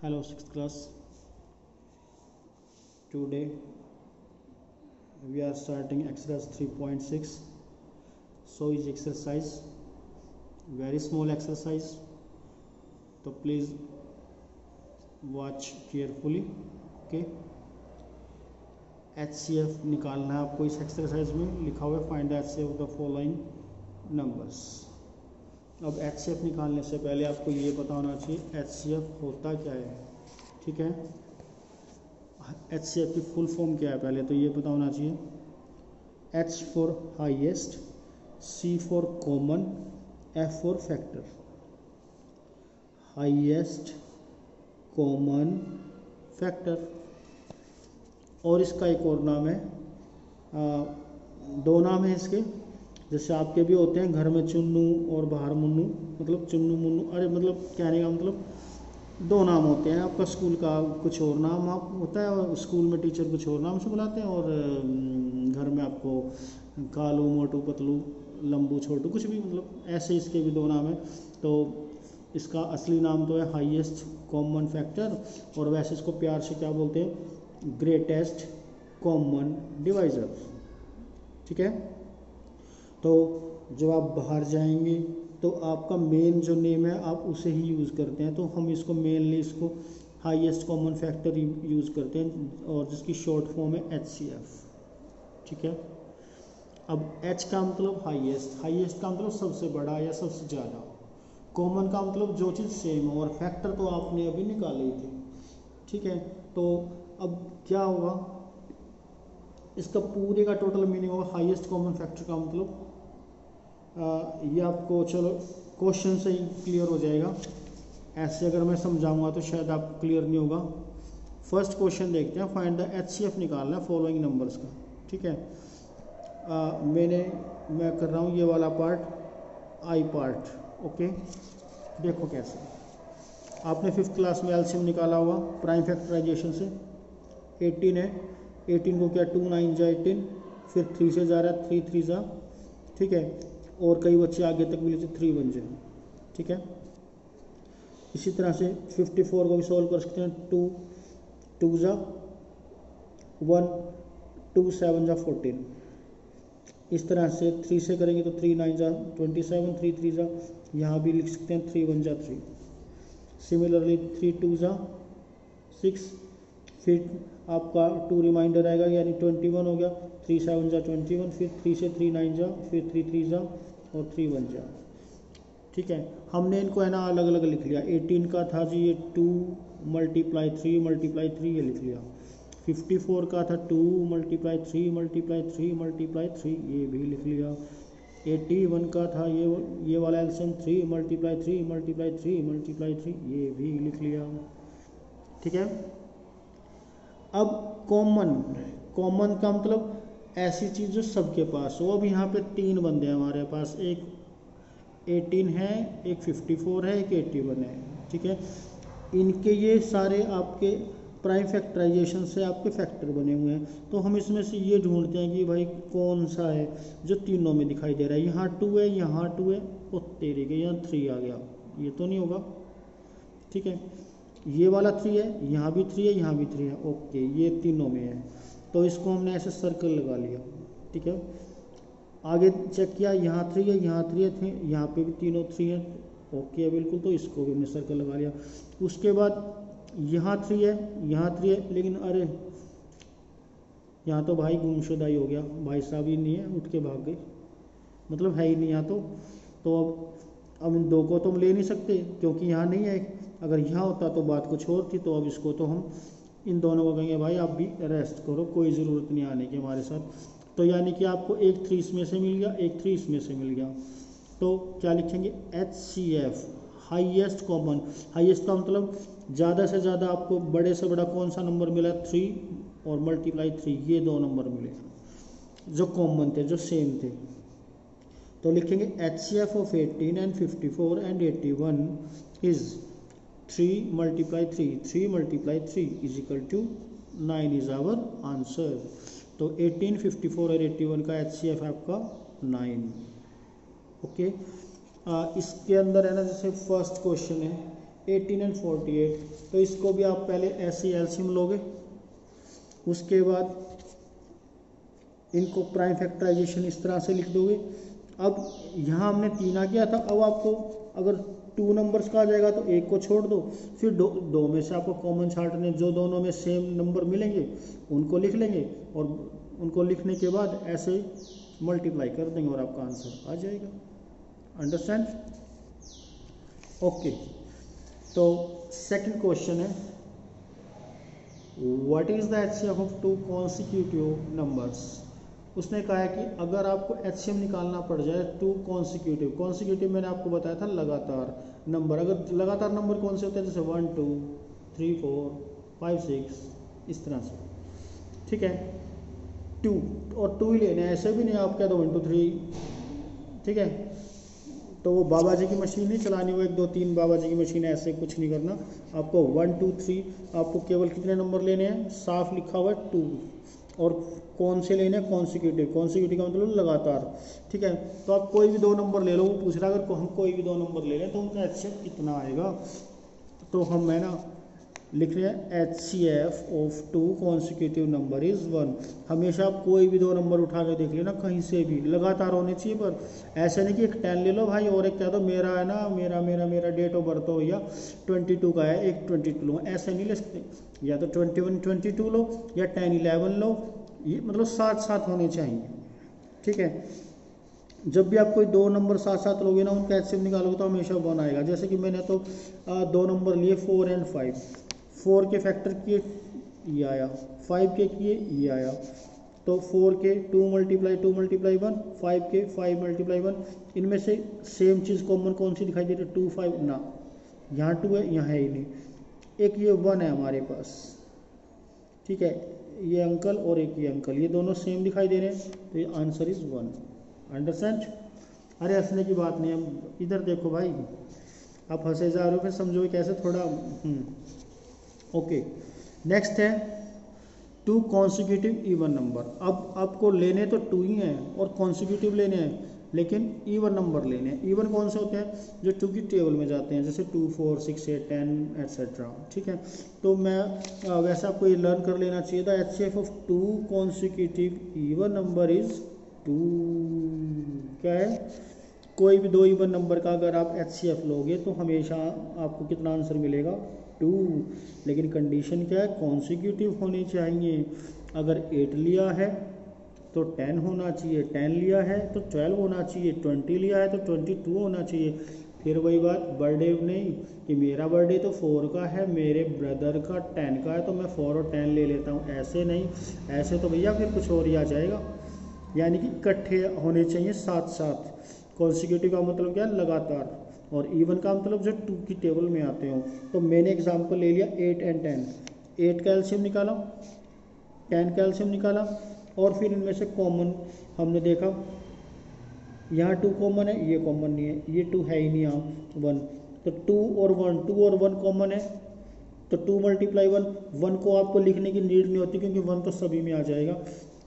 Hello, sixth class. Today we are starting exercise 3.6. So is exercise very small exercise. So please watch carefully. Okay. HCF निकालना है आपको इस exercise में लिखा हुआ है find the HCF of the following numbers. अब HCF निकालने से पहले आपको ये पता होना चाहिए HCF होता क्या है। ठीक है, HCF की फुल फॉर्म क्या है पहले तो ये पता होना चाहिए। H for highest, C for common, F for factor. Highest, common, factor. और इसका एक और नाम है, दो नाम है इसके, जैसे आपके भी होते हैं घर में चुन्नू और बाहर मुन्नू, मतलब चुन्नू मुन्नू, अरे मतलब कहने का मतलब दो नाम होते हैं। आपका स्कूल का कुछ और नाम आप होता है और स्कूल में टीचर कुछ और नाम से बुलाते हैं, और घर में आपको कालू मोटू पतलू लंबू छोटू कुछ भी, मतलब ऐसे इसके भी दो नाम हैं। तो इसका असली नाम तो है हाईएस्ट कॉमन फैक्टर, और वैसे इसको प्यार से क्या बोलते हैं, ग्रेटेस्ट कॉमन डिवाइज़र। ठीक है, तो जब आप बाहर जाएंगे तो आपका मेन जो नेम है आप उसे ही यूज़ करते हैं, तो हम इसको मेनली इसको हाईएस्ट कॉमन फैक्टर यूज़ करते हैं, और जिसकी शॉर्ट फॉर्म है HCF। ठीक है, अब H का मतलब हाईएस्ट, हाईएस्ट का मतलब सबसे बड़ा या सबसे ज़्यादा, कॉमन का मतलब जो चीज़ सेम हो, और फैक्टर तो आपने अभी निकाले थे। ठीक है, तो अब क्या होगा, इसका पूरे का टोटल मीनिंग होगा हाईएस्ट कॉमन फैक्टर का मतलब ये आपको चलो क्वेश्चन से ही क्लियर हो जाएगा, ऐसे अगर मैं समझाऊंगा तो शायद आपको क्लियर नहीं होगा। फर्स्ट क्वेश्चन देखते हैं, फाइंड द HCF निकालना है फॉलोइंग नंबर्स का। ठीक है, मैं कर रहा हूँ ये वाला पार्ट, आई पार्ट। ओके, देखो कैसे आपने फिफ्थ क्लास में एलसीएम निकाला हुआ प्राइम फैक्टराइजेशन से। 18 है, 18 को क्या 2 9 जा 18, फिर 3 से जा रहा है 3 3 जा। ठीक है, और कई बच्चे आगे तक मिले थे 3 बन जाए। ठीक है, इसी तरह से 54 को भी सॉल्व कर सकते हैं, 2 2 जा 1, 2 7 जा 14। इस तरह से 3 से करेंगे तो 3 9 जा 27, 3 3 जा, यहाँ भी लिख सकते हैं 3 1 जा 3। सिमिलरली 3 2 जा 6, फिर आपका 2 रिमाइंडर आएगा यानी 21 हो गया, 3 7 जा 21, फिर 3 से 3 9 जा, फिर 3 3 जा और 3 1 जा। ठीक है, हमने इनको है ना अलग अलग लिख लिया। 18 का था जी ये 2 × 3 × 3 ये लिख लिया। 54 का था 2 × 3 × 3 × 3 ये भी लिख लिया। 81 का था ये वाला एल्सियम 3 × 3 × 3 × 3 ये भी लिख लिया। ठीक है, अब कॉमन, कॉमन का मतलब ऐसी चीज़ जो सबके पास हो। अब यहाँ पे 3 बंदे हैं हमारे पास, एक 18 है, एक 54 है, एक 81 है। ठीक है, इनके ये सारे आपके प्राइम फैक्टराइजेशन से आपके फैक्टर बने हुए हैं, तो हम इसमें से ये ढूंढते हैं कि भाई कौन सा है जो तीनों में दिखाई दे रहा है। यहाँ 2 है, यहाँ 2 है, और तेरे के यहाँ 3 आ गया, ये तो नहीं होगा। ठीक है, ये वाला 3 है, यहाँ भी 3 है, यहाँ भी 3 है। ओके, ये तीनों में है, तो इसको हमने ऐसे सर्कल लगा लिया। ठीक है, आगे चेक किया, यहाँ 3 है, यहाँ 3 है, यहाँ पे भी तीनों 3 है। ओके बिल्कुल, तो इसको भी हमने सर्कल लगा लिया। उसके बाद यहाँ 3 है, यहाँ 3 है, लेकिन अरे यहाँ तो भाई गुमशुदा ही हो गया, भाई साहब ही नहीं है, उठ के भाग गए, मतलब है ही नहीं यहाँ तो अब इन दो को तो हम ले नहीं सकते क्योंकि यहाँ नहीं है। अगर यहाँ होता तो बात कुछ और थी। तो अब इसको तो हम इन दोनों को कहेंगे भाई आप भी रेस्ट करो, कोई ज़रूरत नहीं आने की हमारे साथ। तो यानी कि आपको एक 3 इसमें से मिल गया, एक 3 इसमें से मिल गया। तो क्या लिखेंगे, HCF हाईएस्ट कॉमन। हाईएस्ट का मतलब ज़्यादा से ज़्यादा आपको बड़े से बड़ा कौन सा नंबर मिला, 3 और × 3, ये दो नंबर मिले जो कॉमन थे, जो सेम थे। तो लिखेंगे HCF of 18 and 54 and 81 is 3 × 3, 3 × 3 is equal to 9 is our answer। तो 18, 54 और 81 का HCF आपका 9। ओके, इसके अंदर है ना, जैसे फर्स्ट क्वेश्चन है 18 एंड 48। तो इसको भी आप पहले ऐसे एलसीएम लोगे, उसके बाद इनको प्राइम फैक्टराइजेशन इस तरह से लिख दोगे। अब यहाँ हमने 3 आ गया था, अब आपको अगर 2 नंबर्स का आ जाएगा तो एक को छोड़ दो, फिर दो में से आपको कॉमन छांटने, जो दोनों में सेम नंबर मिलेंगे उनको लिख लेंगे, और उनको लिखने के बाद ऐसे मल्टीप्लाई कर देंगे और आपका आंसर आ जाएगा। अंडरस्टैंड? ओके, तो सेकंड क्वेश्चन है, what is the HCF of 2 consecutive numbers. उसने कहा है कि अगर आपको एचसीएफ निकालना पड़ जाए 2 कॉन्सिक्यूटिव मैंने आपको बताया था लगातार नंबर, अगर लगातार नंबर कौन से होते हैं, जैसे 1 2 3 4 5 6 इस तरह से, ठीक है। 2 और 2 ही लेने, ऐसे भी नहीं आप कह दो 1 2 3, ठीक है। तो वो बाबा जी की मशीन नहीं चलानी, वो 1 2 3 बाबा जी की मशीन है, ऐसे कुछ नहीं करना आपको। 1 2 3 आपको केवल कितने नंबर लेने हैं, साफ लिखा हुआ है 2, और कौन से लेने हैं, कॉन्सिक्यूटिव का मतलब लगातार, ठीक है। तो आप कोई भी 2 नंबर ले लो, वो पूछ रहा है अगर हम कोई भी 2 नंबर ले लें तो उनका एचसीएफ कितना आएगा। तो हम है ना लिख रहे हैं HCF of 2 consecutive number is 1। हमेशा आप कोई भी 2 नंबर उठा के देख लेना, कहीं से भी लगातार होने चाहिए, पर ऐसे नहीं कि एक 10 ले लो भाई और एक कह दो मेरा है ना मेरा डेट ऑफ बर्थ हो या 22 का है, एक 22 लो, ऐसे नहीं ले सकते। या तो 21 22 लो या 10 11 लो, ये मतलब साथ साथ होने चाहिए, ठीक है। जब भी आप कोई 2 नंबर साथ साथ लोगे ना, उनका एचसीएफ निकालोगे तो हमेशा 1 आएगा। जैसे कि मैंने तो 2 नंबर लिए 4 एंड 5, 4 के फैक्टर किए ये आया, 5 के किए ये आया, तो 4 के 2 मल्टीप्लाई 1, 5 के 5 मल्टीप्लाई 1, इनमें से सेम चीज़ कॉमन कौन सी दिखाई दे रही है, 2 5 ना, यहाँ 2 है यहाँ है ही नहीं, एक ये 1 है हमारे पास, ठीक है। ये अंकल और एक ये अंकल, ये दोनों सेम दिखाई दे रहे हैं, तो ये आंसर इज 1। अंडरस्टैंड? अरे हंसने की बात नहीं है, इधर देखो भाई, आप हंसे जा रहे हो, फिर समझो कैसे थोड़ा। ओके, नेक्स्ट है 2 कॉन्सिक्यूटिव इवन नंबर। अब आपको लेने तो 2 ही हैं और कॉन्सिक्यूटिव लेने हैं, लेकिन इवन नंबर लेने हैं। इवन कौन से होते हैं, जो 2 की टेबल में जाते हैं, जैसे 2 4 6 8 10 एट्सेट्रा, ठीक है। तो मैं वैसे आपको ये लर्न कर लेना चाहिए था। HCF of 2 consecutive even number is 2। क्या है, कोई भी 2 इवन नंबर का अगर आप एचसीएफ लोगे तो हमेशा आपको कितना आंसर मिलेगा, 2। लेकिन कंडीशन क्या है, कॉन्सिक्यूटिव होने चाहिए। अगर 8 लिया है तो 10 होना चाहिए, 10 लिया है तो 12 होना चाहिए, 20 लिया है तो 22 होना चाहिए। फिर वही बात, बर्थडे नहीं कि मेरा बर्थडे तो 4 का है, मेरे ब्रदर का 10 का है तो मैं 4 और 10 ले लेता हूँ, ऐसे नहीं। ऐसे तो भैया फिर कुछ और ही आ जाएगा। यानी कि इकट्ठे होने चाहिए साथ साथ। कॉन्सिक्यूटिव का मतलब क्या है, लगातार, और इवन का मतलब जो 2 की टेबल में आते हो। तो मैंने एग्जांपल ले लिया 8 एंड 10, 8 का एलसीएम निकाला, 10 का एलसीएम निकाला, और फिर इनमें से कॉमन हमने देखा, यहाँ 2 कॉमन है, ये कॉमन नहीं है, ये 2 है ही नहीं यहाँ 1, तो 2 और 1 कॉमन है, तो 2 मल्टीप्लाई 1 को आपको लिखने की नीड नहीं होती क्योंकि 1 तो सभी में आ जाएगा।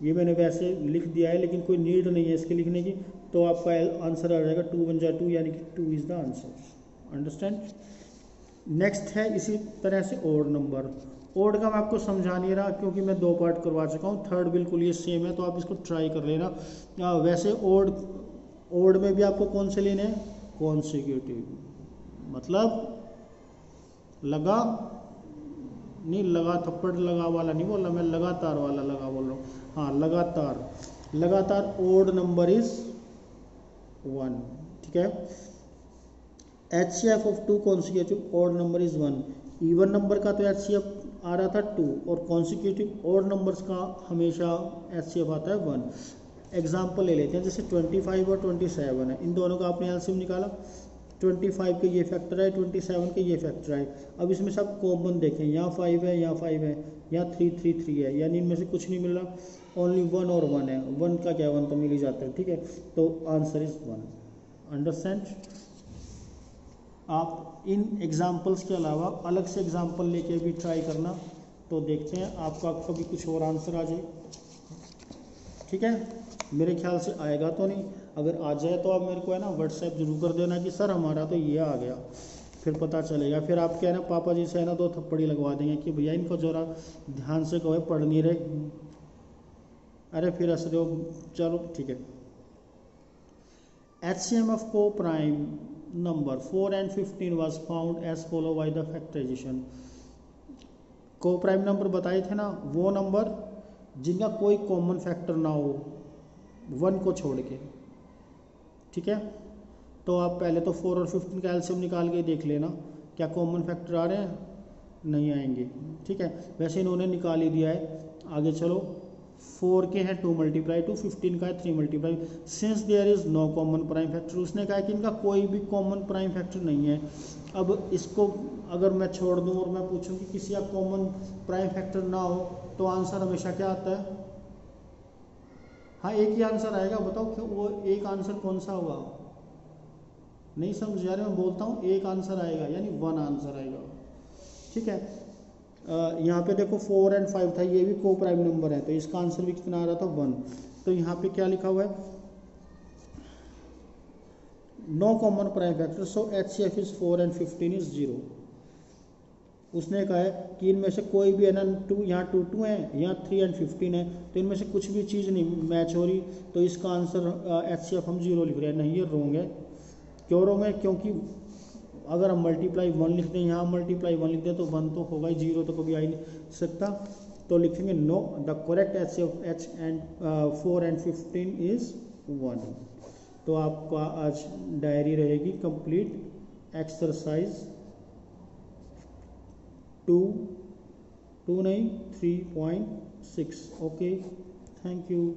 ये मैंने वैसे लिख दिया है लेकिन कोई नीड नहीं है इसके लिखने की, तो आपका आंसर आ जाएगा 2 1 जा 2, यानी कि 2 is the answer. Understand? Next है इसी तरह से ओड नंबर। ओड का मैं आपको समझा नहीं रहा क्योंकि मैं 2 पार्ट करवा चुका हूँ, थर्ड बिल्कुल ये सेम है, तो आप इसको ट्राई कर लेना। वैसे ओड में भी आपको कौन से लेने हैं, कॉन्सिक्यूटिव, मतलब लगा नहीं, लगा थप्पड़ लगा वाला नहीं बोल रहा मैं, लगातार वाला लगा बोल रहा हूँ। हाँ, लगातार ओड नंबर इज 1, ठीक है। HCF of 2 consecutive odd number is 1। Even number का तो एचसीएफ आ रहा था 2, और कॉन्सिक्यूटिव ओड नंबर्स का हमेशा एचसीएफ आता है 1। एग्जाम्पल ले लेते हैं, जैसे 25 और 27 है, इन दोनों का आपने एलसीएम निकाला, 25 के ये फैक्टर है, 27 के ये फैक्टर है। अब इसमें सब कॉमन देखें, यहाँ 5 है, यहाँ 5 है, यहाँ 3 3 3 है, यानी इनमें से कुछ नहीं मिल रहा, ओनली 1 और 1 है। 1 का क्या 1 तो मिल ही जाता है, ठीक है, तो आंसर इज 1। अंडरस्टैंड? आप इन एग्जाम्पल्स के अलावा अलग से एग्जाम्पल लेके भी ट्राई करना, तो देखते हैं आपका कभी कुछ और आंसर आ जाए, ठीक है। मेरे ख्याल से आएगा तो नहीं, अगर आ जाए तो आप मेरे को है ना व्हाट्सएप जरूर कर देना कि सर हमारा तो ये आ गया, फिर पता चलेगा। फिर आप क्या है ना पापा जी से है ना 2 थप्पड़ी लगवा देंगे कि भैया इनको जरा ध्यान से कहो पढ़ नहीं रहे। अरे फिर हंस रहे हो, चलो ठीक है। HCM of co-prime number 4 and 15 was found as follow by the factorization। को प्राइम नंबर बताए थे ना, वो नंबर जिनका कोई कॉमन फैक्टर ना हो 1 को छोड़ के, ठीक है। तो आप पहले तो 4 और 15 का एलसीएम निकाल के देख लेना क्या कॉमन फैक्टर आ रहे हैं, नहीं आएंगे, ठीक है। वैसे इन्होंने निकाल ही दिया है। आगे चलो, 4 के हैं 2 मल्टीप्लाई 2, 15 का है 3 multiply, since there is no common prime factor, उसने कहा कि इनका कोई भी कॉमन प्राइम फैक्टर नहीं है। अब इसको अगर मैं छोड़ दूं और मैं पूछूं कि किसी का कॉमन प्राइम फैक्टर ना हो तो आंसर हमेशा क्या आता है, हाँ एक ही आंसर आएगा। बताओ क्यों, वो एक आंसर कौन सा होगा, नहीं समझ आ रहे, मैं बोलता हूँ एक आंसर आएगा यानी 1 आंसर आएगा, ठीक है। यहाँ पे देखो 4 और 5 था, ये भी को प्राइम नंबर है, तो इसका आंसर भी कितना आ रहा था 1। तो यहाँ पे क्या लिखा हुआ है, no common prime factor, so HCF is 4 and 15 is 0। उसने कहा है कि इनमें से कोई भी है ना 2, यहाँ 2 2 है, यहाँ 3 and 15 है, तो इनमें से कुछ भी चीज़ नहीं मैच हो रही, तो इसका आंसर HCF हम 0 लिख रहे हैं। नहीं, ये रॉन्ग है। क्यों रॉन्ग है, क्योंकि अगर हम मल्टीप्लाई 1 लिख दें, यहाँ मल्टीप्लाई 1 लिख दें तो 1 तो होगा ही, 0 तो कभी आ ही नहीं सकता। तो लिखेंगे no, the correct HCF H and 4 and 15 is 1। तो आपका आज डायरी रहेगी कंप्लीट, एक्सरसाइज 2 नहीं 3.6। Okay, thank you.